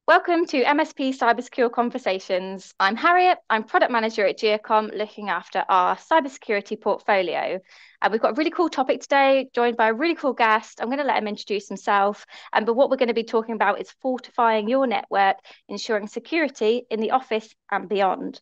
Welcome to MSP Cyber Secure Conversations. I'm Harriet. I'm product manager at Giacom, looking after our cybersecurity portfolio. We've got a really cool topic today, joined by a really cool guest. I'm going to let him introduce himself. But what we're going to be talking about is fortifying your network, ensuring security in the office and beyond.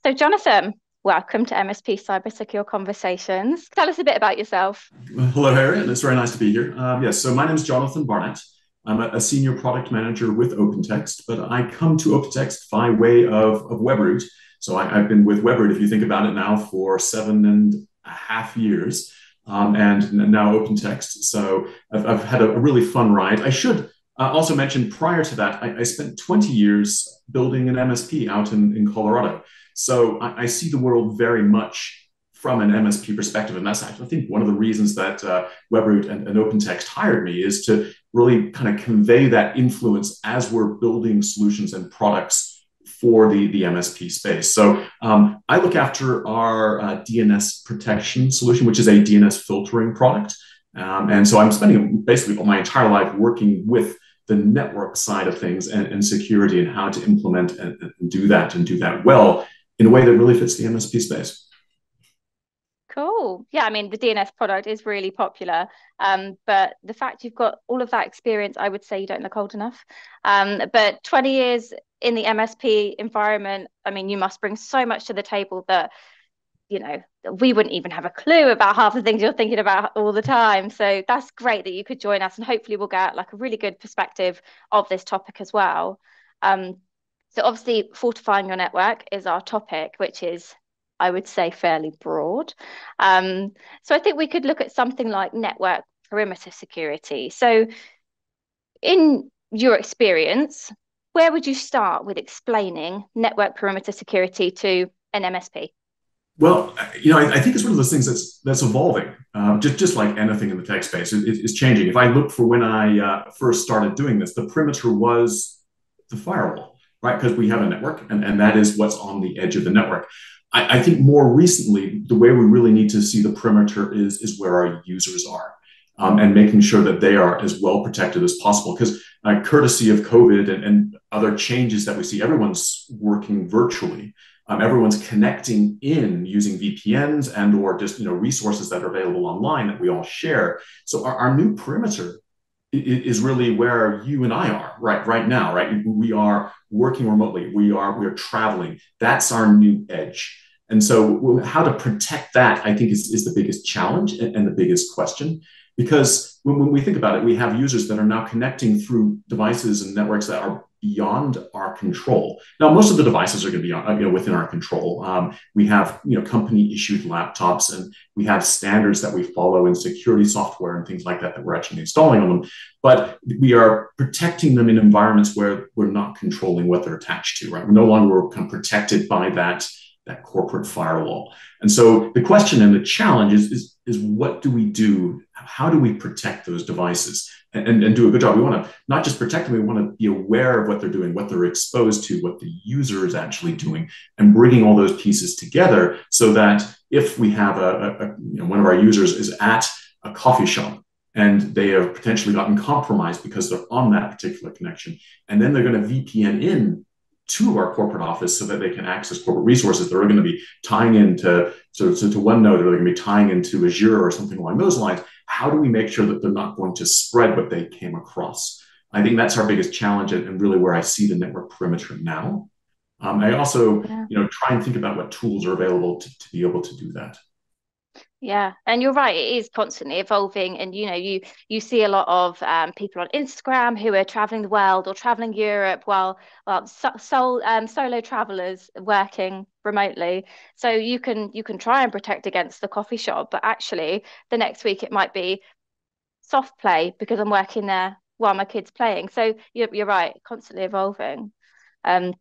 So, Jonathan, welcome to MSP Cyber Secure Conversations. Tell us a bit about yourself. Hello, Harriet. It's very nice to be here. Yes, so my name is Jonathan Barnett. I'm a senior product manager with OpenText, but I come to OpenText by way of Webroot. So I've been with Webroot, if you think about it now, for 7.5 years, and now OpenText. So I've had a really fun ride. I should also mention prior to that, I spent 20 years building an MSP out in Colorado. So I see the world very much from an MSP perspective. And that's actually, I think, one of the reasons that Webroot and OpenText hired me is to really kind of convey that influence as we're building solutions and products for the MSP space. So I look after our DNS protection solution, which is a DNS filtering product. And so I'm spending basically my entire life working with the network side of things and security and how to implement and do that well in a way that really fits the MSP space. Cool. Yeah, I mean, the DNS product is really popular. But the fact you've got all of that experience, I would say you don't look old enough. But 20 years in the MSP environment, I mean, you must bring so much to the table that, we wouldn't even have a clue about half the things you're thinking about all the time. So that's great that you could join us, and hopefully we'll get like a really good perspective of this topic as well. So obviously fortifying your network is our topic, which is, I would say, fairly broad. So I think we could look at something like network perimeter security. So in your experience, where would you start with explaining network perimeter security to an MSP? Well, I think it's one of those things that's evolving. Just like anything in the tech space, it's changing. If I look for when I first started doing this, the perimeter was the firewall, right? Because we have a network, and that is what's on the edge of the network. I think more recently, the way we really need to see the perimeter is where our users are, and making sure that they are as well protected as possible. Because courtesy of COVID and other changes that we see, everyone's working virtually. Everyone's connecting in using VPNs and or just resources that are available online that we all share. So our new perimeter is really where you and I are right now, right? We are working remotely. We're traveling. That's our new edge. And so how to protect that, I think, is the biggest challenge and the biggest question. Because when we think about it, we have users that are now connecting through devices and networks that are beyond our control. Now, most of the devices are going to be within our control. We have company issued laptops, and we have standards that we follow in security software and things like that we're actually installing on them. But we are protecting them in environments where we're not controlling what they're attached to. Right? We're no longer protected by that corporate firewall. And so the question and the challenge is what do we do? How do we protect those devices and do a good job? We want to not just protect them, we want to be aware of what they're doing, what they're exposed to, what the user is actually doing, and bringing all those pieces together so that if we have one of our users is at a coffee shop and they have potentially gotten compromised because they're on that particular connection, and then they're going to VPN in to our corporate office so that they can access corporate resources. They're going to be tying into to OneNote, or they're going to be tying into Azure or something along those lines. How do we make sure that they're not going to spread what they came across? I think that's our biggest challenge, and really where I see the network perimeter now. I also, try and think about what tools are available to be able to do that. Yeah, and you're right, it is constantly evolving. And you see a lot of people on Instagram who are traveling the world or traveling Europe while solo travelers working remotely. So you can try and protect against the coffee shop, but actually the next week it might be soft play because I'm working there while my kid's playing. So you're right, constantly evolving. Um,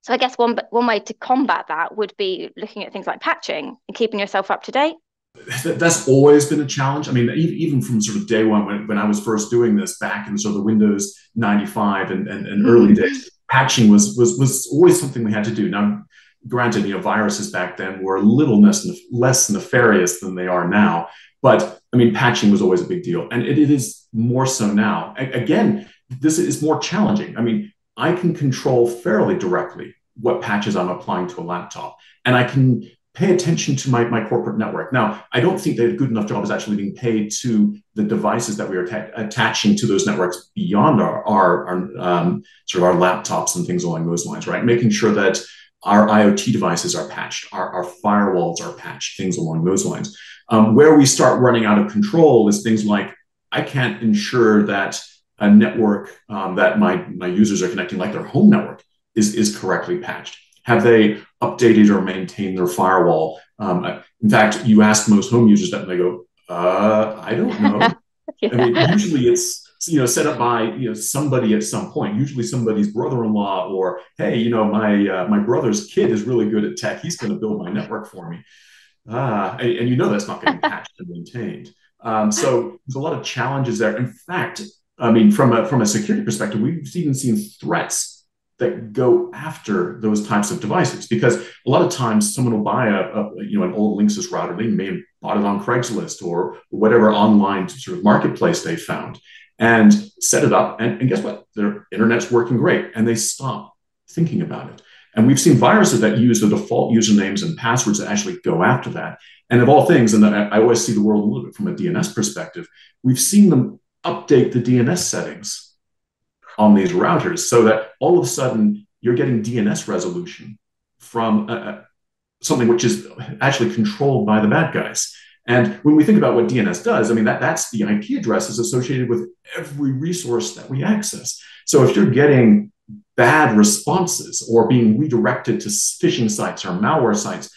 so I guess one way to combat that would be looking at things like patching and keeping yourself up to date. That's always been a challenge. I mean, even from sort of day one, when I was first doing this back in sort of the Windows 95 and early days, patching was always something we had to do. Now, granted, viruses back then were a little less nefarious than they are now. But I mean, patching was always a big deal. And it is more so now. Again, this is more challenging. I mean, I can control fairly directly what patches I'm applying to a laptop. And I can pay attention to my corporate network. Now, I don't think that a good enough job is actually being paid to the devices that we are attaching to those networks beyond our sort of our laptops and things along those lines, right? Making sure that our IoT devices are patched, our firewalls are patched, things along those lines. Where we start running out of control is things like I can't ensure that a network that my users are connecting, like their home network, is correctly patched. Have they updated or maintained their firewall? In fact, you ask most home users that, and they go, "I don't know." I Yeah. mean, usually it's set up by somebody at some point. Usually somebody's brother-in-law, or hey, my brother's kid is really good at tech. He's going to build my network for me. And that's not getting patched and maintained. So there's a lot of challenges there. In fact, I mean, from a security perspective, we've even seen threats that go after those types of devices, because a lot of times someone will buy an old Linksys router. They may have bought it on Craigslist or whatever online sort of marketplace they found, and set it up. And guess what? Their internet's working great, and they stop thinking about it. And we've seen viruses that use the default usernames and passwords that actually go after that. And of all things, and I always see the world a little bit from a DNS perspective, we've seen them update the DNS settings on these routers so that all of a sudden you're getting DNS resolution from something which is actually controlled by the bad guys. And when we think about what DNS does, I mean, that's the IP addresses associated with every resource that we access. So if you're getting bad responses or being redirected to phishing sites or malware sites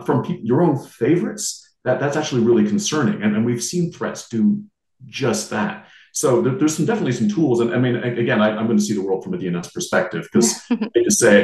from your own favorites, that's actually really concerning. And we've seen threats do just that. So there's definitely some tools. And I mean, again, I'm going to see the world from a DNS perspective, because I just say,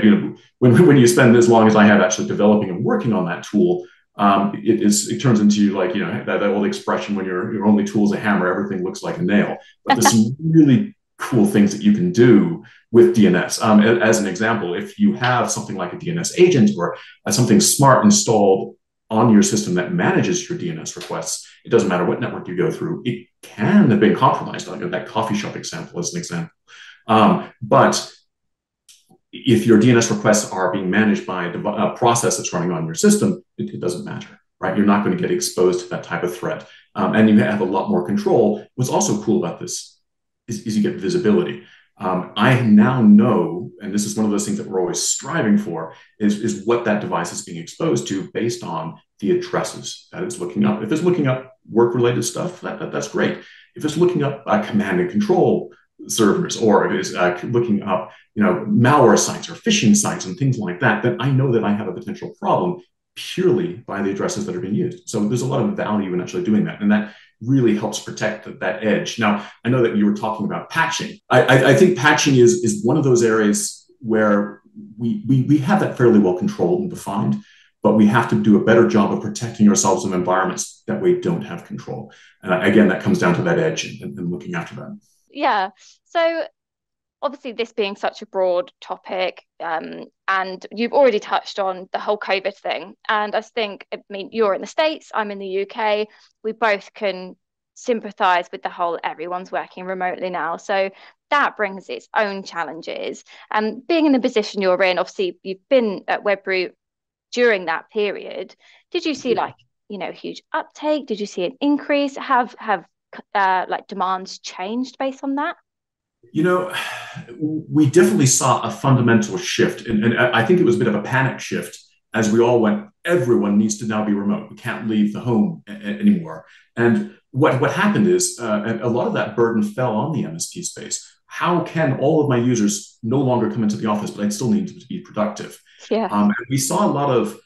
when you spend as long as I have actually developing and working on that tool, it turns into like, that old expression, when your only tool is a hammer, everything looks like a nail. But there's some really cool things that you can do with DNS. As an example, if you have something like a DNS agent or something smart installed on your system that manages your DNS requests, it doesn't matter what network you go through, it can have been compromised. I'll give that coffee shop example as an example. But if your DNS requests are being managed by a process that's running on your system, it doesn't matter, right? You're not going to get exposed to that type of threat. And you have a lot more control. What's also cool about this is you get visibility. I now know, and this is one of those things that we're always striving for, is what that device is being exposed to based on the addresses that it's looking up. If it's looking up work-related stuff, that's great. If it's looking up command and control servers, or it is looking up malware sites or phishing sites and things like that, then I know that I have a potential problem purely by the addresses that are being used. So there's a lot of value in actually doing that. And that really helps protect that edge. Now, I know that you were talking about patching. I think patching is one of those areas where we have that fairly well controlled and defined, but we have to do a better job of protecting ourselves in environments that we don't have control. And again, that comes down to that edge and looking after that. Yeah. So obviously, this being such a broad topic, and you've already touched on the whole COVID thing. And I mean, you're in the States, I'm in the UK. We both can sympathize with the whole everyone's working remotely now. So that brings its own challenges. And being in the position you're in, obviously, you've been at Webroot during that period. Did you see huge uptake? Did you see an increase? Have like demands changed based on that? We definitely saw a fundamental shift. And I think it was a bit of a panic shift as we all went, everyone needs to now be remote. We can't leave the home anymore. And what happened is a lot of that burden fell on the MSP space. How can all of my users no longer come into the office, but I still need to be productive? Yeah. And we saw a lot of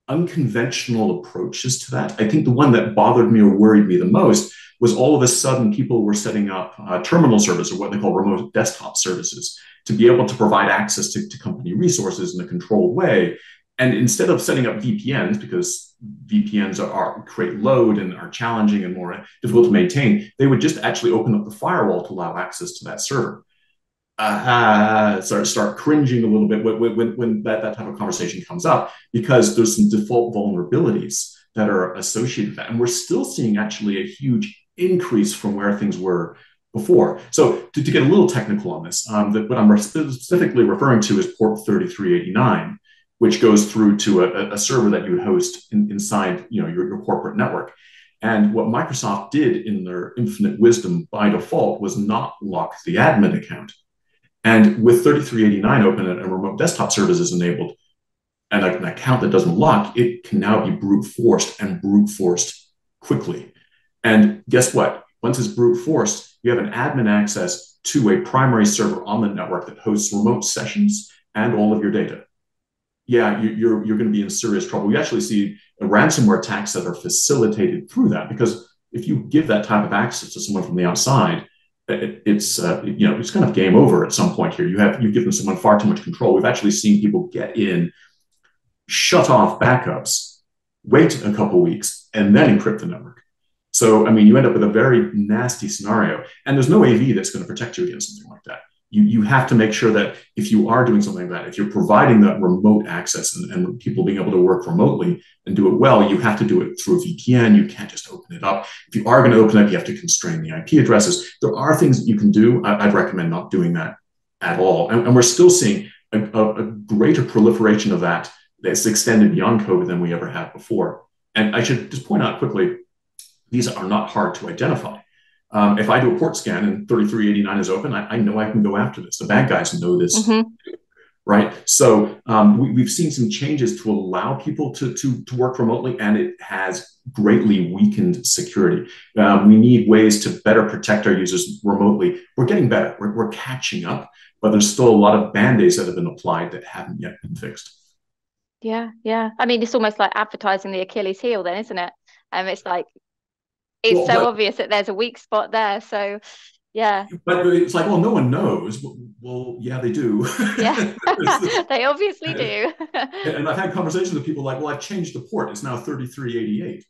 unconventional approaches to that. I think the one that bothered me or worried me the most was all of a sudden people were setting up terminal service, or what they call remote desktop services, to be able to provide access to company resources in a controlled way. And instead of setting up VPNs, because VPNs create load and are challenging and more difficult to maintain, they would just actually open up the firewall to allow access to that server. Start cringing a little bit when that type of conversation comes up, because there's some default vulnerabilities that are associated with that. And we're still seeing actually a huge increase from where things were before. So to get a little technical on this, what I'm specifically referring to is port 3389, which goes through to a server that you would host inside your corporate network. And what Microsoft did in their infinite wisdom by default was not lock the admin account. And with 3389 open and remote desktop services enabled, and an account that doesn't lock, it can now be brute forced and brute forced quickly. And guess what? Once it's brute forced, you have an admin access to a primary server on the network that hosts remote sessions and all of your data. Yeah, you're going to be in serious trouble. We actually see ransomware attacks that are facilitated through that, because if you give that type of access to someone from the outside, it's kind of game over at some point here. You've given someone far too much control. We've actually seen people get in, shut off backups, wait a couple weeks, and then encrypt the network. So, I mean, you end up with a very nasty scenario, and there's no AV that's going to protect you against something like that. You have to make sure that if you are doing something like that, if you're providing that remote access and people being able to work remotely and do it well, you have to do it through a VPN. You can't just open it up. If you are going to open it up, you have to constrain the IP addresses. There are things that you can do. I'd recommend not doing that at all. And we're still seeing a greater proliferation of that that's extended beyond COVID than we ever had before. And I should just point out quickly, these are not hard to identify. If I do a port scan and 3389 is open, I know I can go after this. The bad guys know this, right? So we've seen some changes to allow people to work remotely, and it has greatly weakened security. We need ways to better protect our users remotely. We're getting better. We're catching up, but there's still a lot of band-aids that have been applied that haven't yet been fixed. Yeah, yeah. I mean, it's almost like advertising the Achilles heel then, isn't it? It's like, it's so obvious that there's a weak spot there. So, yeah. But it's like, well, no one knows. Well, yeah, they do. Yeah, they obviously do. And I've had conversations with people like, well, I've changed the port. It's now 3388.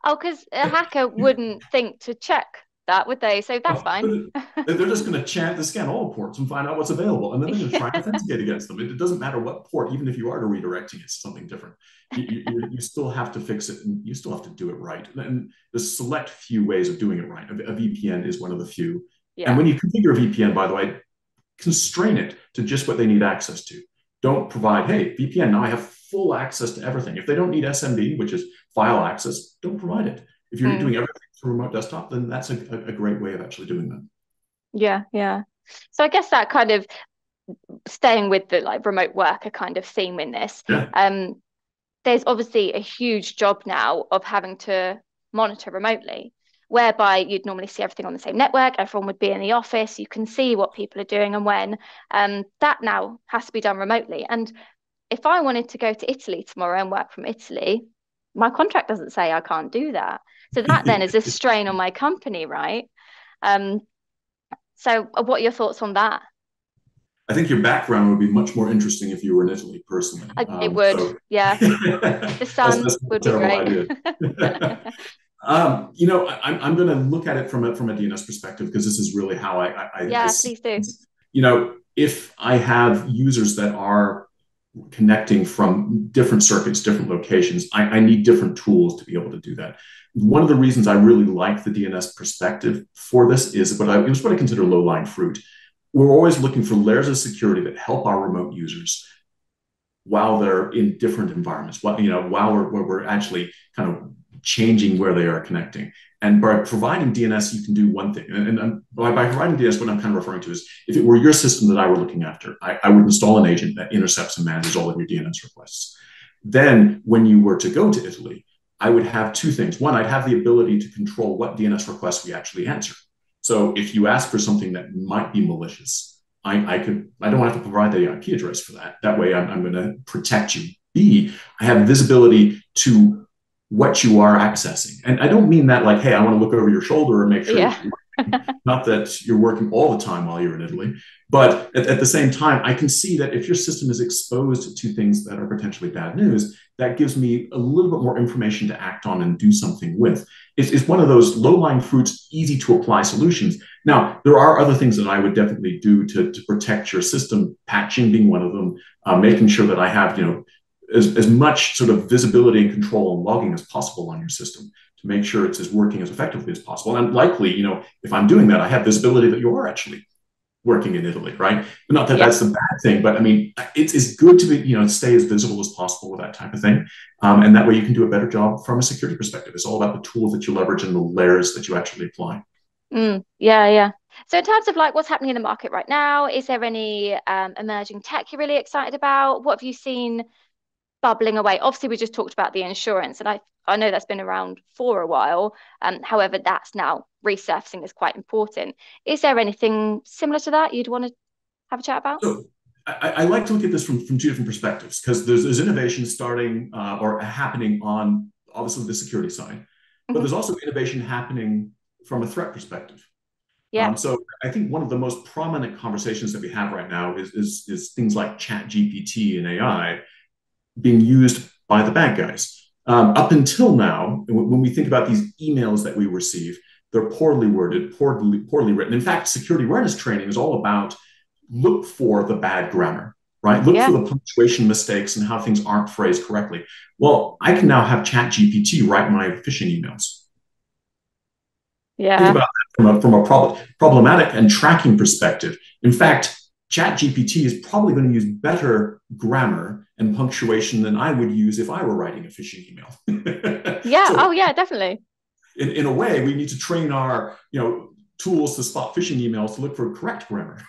Oh, because a hacker wouldn't think to check that, would they? So that's fine. They're just going to scan all ports and find out what's available, and then they're going to try and authenticate against them. It doesn't matter what port, even if you are redirecting it to something different. You still have to fix it, and you still have to do it right. And there's select few ways of doing it right. A VPN is one of the few. Yeah. And when you configure a VPN, by the way, constrain it to just what they need access to. Don't provide, hey, VPN, now I have full access to everything. If they don't need SMB, which is file access, don't provide it. If you're doing everything through remote desktop, then that's a great way of actually doing that. Yeah, yeah. So I guess that kind of staying with the like remote worker kind of theme in this, there's obviously a huge job now of having to monitor remotely, whereby you'd normally see everything on the same network, everyone would be in the office, you can see what people are doing and when. That now has to be done remotely. And if I wanted to go to Italy tomorrow and work from Italy, my contract doesn't say I can't do that. So that then is a strain on my company, right? So what are your thoughts on that? I think your background would be much more interesting if you were in Italy personally. It would, yeah. The sun would be great. I'm going to look at it from a DNS perspective, because this is really how I please do. If I have users that are connecting from different circuits, different locations, I need different tools to be able to do that. One of the reasons I really like the DNS perspective for this is what I consider low-lying fruit. We're always looking for layers of security that help our remote users while they're in different environments, while we're actually kind of changing where they are connecting. And by providing DNS, you can do one thing. And by providing DNS, what I'm kind of referring to is, if it were your system that I were looking after, I would install an agent that intercepts and manages all of your DNS requests. Then when you were to go to Italy, I would have two things. One, I'd have the ability to control what DNS requests we actually answer. So if you ask for something that might be malicious, I don't have to provide the IP address for that. That way I'm going to protect you. B, I have visibility to what you are accessing. And I don't mean that like, hey, I want to look over your shoulder and make sure not that you're working all the time while you're in Italy, but at the same time, I can see that if your system is exposed to things that are potentially bad news, that gives me a little bit more information to act on and do something with. It's one of those low-lying fruits, easy to apply solutions. Now, there are other things that I would definitely do to protect your system, patching being one of them, making sure that I have, as much sort of visibility and control and logging as possible on your system. to make sure it's as working as effectively as possible. And likely, if I'm doing that, I have visibility that you are actually working in Italy, right? But not that Yeah. that's the bad thing, but I mean, it's good to be, stay as visible as possible with that type of thing. And that way you can do a better job from a security perspective. It's all about the tools that you leverage and the layers that you actually apply. Yeah, yeah. So in terms of like what's happening in the market right now, is there any emerging tech you're really excited about? What have you seen bubbling away? Obviously, we just talked about the insurance, and I know that's been around for a while. However, that's now resurfacing is quite important. Is there anything similar to that you'd want to have a chat about? So I like to look at this from two different perspectives because there's innovation starting or happening on obviously the security side, but Hmm. there's also innovation happening from a threat perspective. Yeah, So I think one of the most prominent conversations that we have right now is things like Chat GPT and AI being used by the bad guys. Up until now, when we think about these emails that we receive, they're poorly worded, poorly written. In fact, security awareness training is all about look for the bad grammar, right? Look for yeah, the punctuation mistakes and how things aren't phrased correctly. Well, I can now have Chat GPT write my phishing emails. Think yeah, about that from a problematic and tracking perspective. In fact, ChatGPT is probably going to use better grammar and punctuation than I would use if I were writing a phishing email. yeah. So, Oh, yeah, definitely. in a way, we need to train our tools to spot phishing emails to look for correct grammar.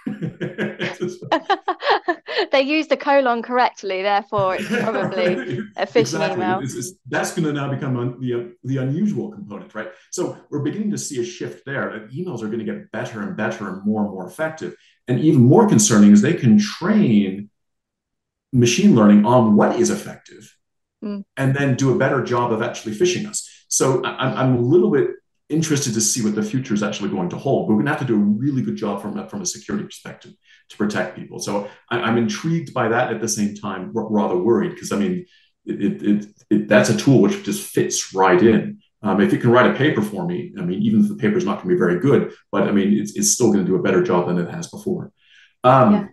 They use the colon correctly, therefore it's probably a phishing Exactly. email. That's going to now become the unusual component, right? So we're beginning to see a shift there. That emails are going to get better and better and more effective. And even more concerning is they can train machine learning on what is effective Mm. and then do a better job of actually phishing us. So I'm a little bit interested to see what the future is actually going to hold. We're going to have to do a really good job from a security perspective to protect people. So I'm intrigued by that at the same time, rather worried because I mean, that's a tool which just fits right in. If it can write a paper for me, I mean, even if the paper is not going to be very good, but I mean, it's still going to do a better job than it has before. Yeah.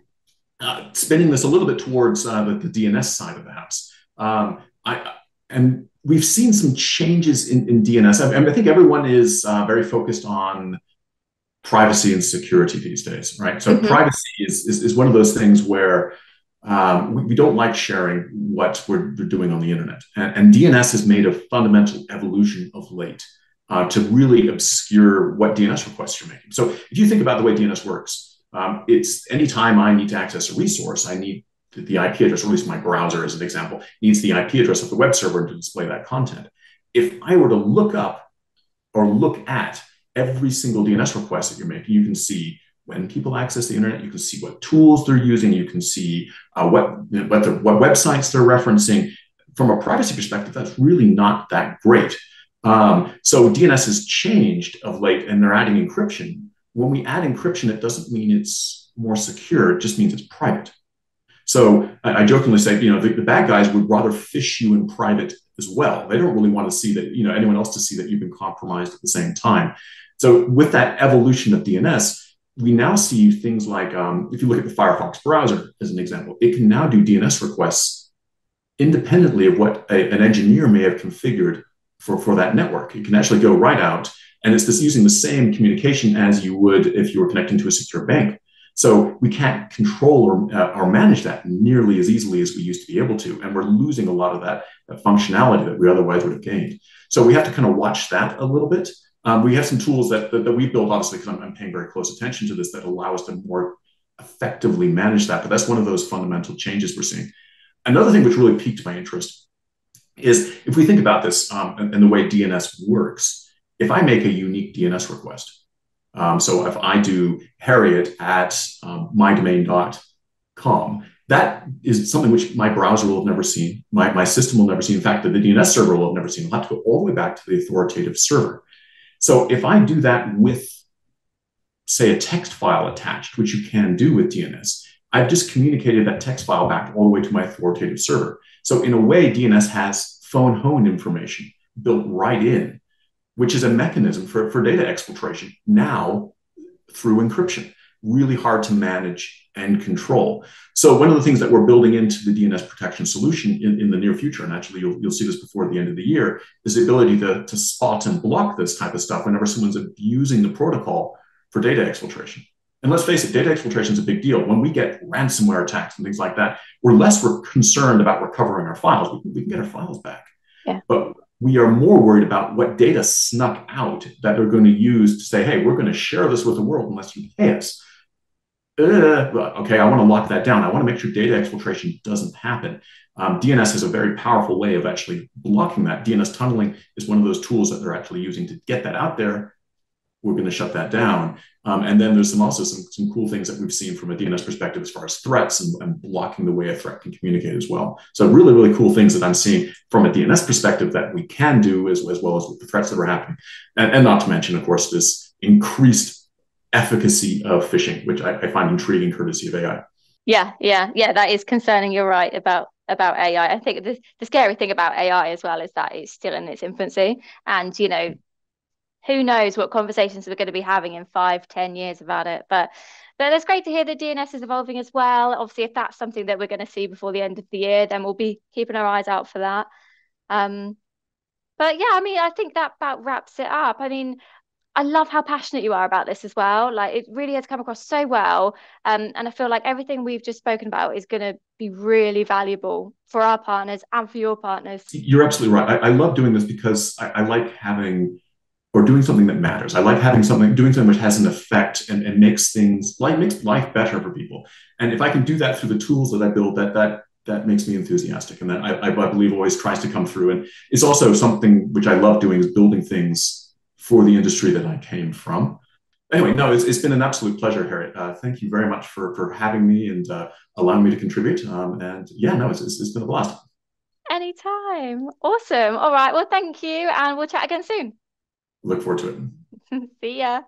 Um, Spinning this a little bit towards the DNS side of the house. I and we've seen some changes in DNS. I think everyone is very focused on privacy and security these days, right? So Hmm. privacy is one of those things where we don't like sharing what we're doing on the internet, and DNS has made a fundamental evolution of late. To really obscure what DNS requests you're making. So if you think about the way DNS works, it's anytime I need to access a resource, I need the IP address, or at least my browser, as an example, needs the IP address of the web server to display that content. If I were to look up or look at every single DNS request that you're making, you can see when people access the internet, you can see what tools they're using, you can see what websites they're referencing. From a privacy perspective, that's really not that great. So DNS has changed of late, and they're adding encryption. When we add encryption, it doesn't mean it's more secure; it just means it's private. So I jokingly say, the bad guys would rather phish you in private as well. They don't really want to see that, anyone else to see that you've been compromised at the same time. So with that evolution of DNS, we now see things like, if you look at the Firefox browser as an example, it can now do DNS requests independently of what an engineer may have configured for that network. It can actually go right out, and it's this using the same communication as you would if you were connecting to a secure bank. So we can't control or manage that nearly as easily as we used to be able to. And we're losing a lot of that functionality that we otherwise would have gained. So we have to kind of watch that a little bit. We have some tools that we built, obviously, because I'm paying very close attention to this, that allow us to more effectively manage that. But that's one of those fundamental changes we're seeing. Another thing which really piqued my interest is if we think about this and the way DNS works, if I make a unique DNS request, so if I do Harriet at mydomain.com, that is something which my browser will have never seen, my system will never see. In fact, the DNS server will have never seen. I'll have to go all the way back to the authoritative server. So if I do that with, say, a text file attached, which you can do with DNS, I've just communicated that text file back all the way to my authoritative server. So in a way, DNS has phone home information built right in, which is a mechanism for data exfiltration now through encryption. really hard to manage and control. So one of the things that we're building into the DNS protection solution in the near future, and actually you'll see this before the end of the year, is the ability to spot and block this type of stuff whenever someone's abusing the protocol for data exfiltration. And let's face it, data exfiltration is a big deal. When we get ransomware attacks and things like that, we're concerned about recovering our files. We can get our files back. Yeah. But we are more worried about what data snuck out that they're going to use to say, hey, we're going to share this with the world unless you pay us. Okay, I want to lock that down. I want to make sure data exfiltration doesn't happen. DNS has a very powerful way of actually blocking that. DNS tunneling is one of those tools that they're actually using to get that out there. We're going to shut that down. And then there's also some cool things that we've seen from a DNS perspective as far as threats and blocking the way a threat can communicate as well. So really, really cool things that I'm seeing from a DNS perspective that we can do as well as with the threats that are happening. And not to mention, of course, this increased efficacy of phishing, which I find intriguing courtesy of AI. Yeah, that is concerning. You're right about AI. I think the scary thing about AI as well is that it's still in its infancy, and who knows what conversations we're going to be having in 5-10 years about it. But it's great to hear that DNS is evolving as well. Obviously, if that's something that we're going to see before the end of the year, then we'll be keeping our eyes out for that. But yeah, I mean, I think that about wraps it up. I mean, I love how passionate you are about this as well. Like, it really has come across so well. And I feel like everything we've just spoken about is going to be really valuable for our partners and for your partners. You're absolutely right. I love doing this because I like having or doing something that matters. I like doing something which has an effect and makes life better for people. And if I can do that through the tools that I build, that makes me enthusiastic, and that I believe always tries to come through. And it's also something which I love doing, is building things for the industry that I came from. Anyway, no, it's been an absolute pleasure, Harriet. Thank you very much for having me and allowing me to contribute. And yeah, no, it's been a blast. Anytime. Awesome. All right. Well, thank you. And we'll chat again soon. Look forward to it. See ya.